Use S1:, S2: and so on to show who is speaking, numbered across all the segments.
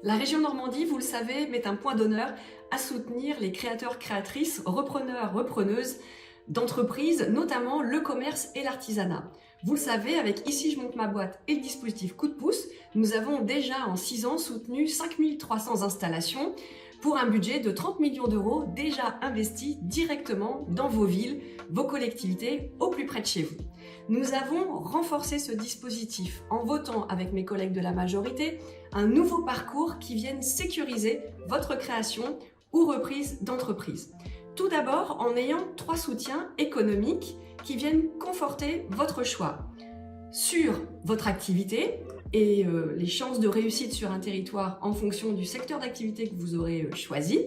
S1: La région Normandie, vous le savez, met un point d'honneur à soutenir les créateurs, créatrices, repreneurs, repreneuses d'entreprises, notamment le commerce et l'artisanat. Vous le savez, avec Ici je monte ma boîte et le dispositif Coup de pouce, nous avons déjà en 6 ans soutenu 5300 installations pour un budget de 30 millions d'euros déjà investis directement dans vos villes, vos collectivités, au plus près de chez vous. Nous avons renforcé ce dispositif en votant avec mes collègues de la majorité un nouveau parcours qui vienne sécuriser votre création ou reprise d'entreprise. Tout d'abord en ayant 3 soutiens économiques qui viennent conforter votre choix sur votre activité et les chances de réussite sur un territoire en fonction du secteur d'activité que vous aurez choisi.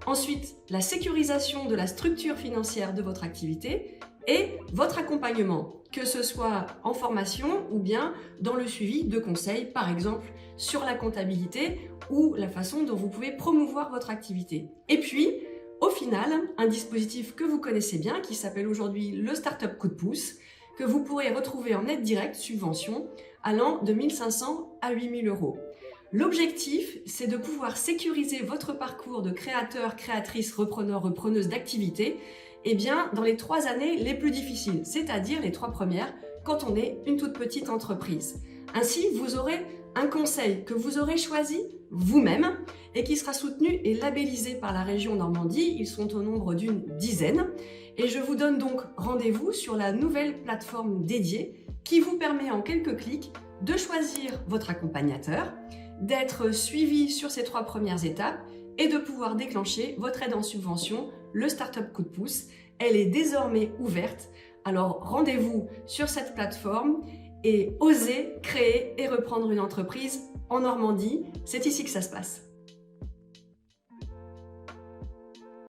S1: Ensuite, la sécurisation de la structure financière de votre activité et votre accompagnement, que ce soit en formation ou bien dans le suivi de conseils, par exemple sur la comptabilité ou la façon dont vous pouvez promouvoir votre activité. Et puis, au final, un dispositif que vous connaissez bien qui s'appelle aujourd'hui le Startup Coup de pouce, que vous pourrez retrouver en aide directe, subvention, allant de 1 500 à 8 000 euros. L'objectif, c'est de pouvoir sécuriser votre parcours de créateur, créatrice, repreneur, repreneuse d'activité dans les 3 années les plus difficiles, c'est-à-dire les 3 premières, quand on est une toute petite entreprise. Ainsi, vous aurez un conseil que vous aurez choisi vous-même et qui sera soutenu et labellisé par la région Normandie. Ils sont au nombre d'une dizaine. Et je vous donne donc rendez-vous sur la nouvelle plateforme dédiée qui vous permet en quelques clics de choisir votre accompagnateur, d'être suivi sur ces 3 premières étapes et de pouvoir déclencher votre aide en subvention, le Startup Coup de pouce. Elle est désormais ouverte. Alors rendez-vous sur cette plateforme et osez créer et reprendre une entreprise en Normandie. C'est ici que ça se passe.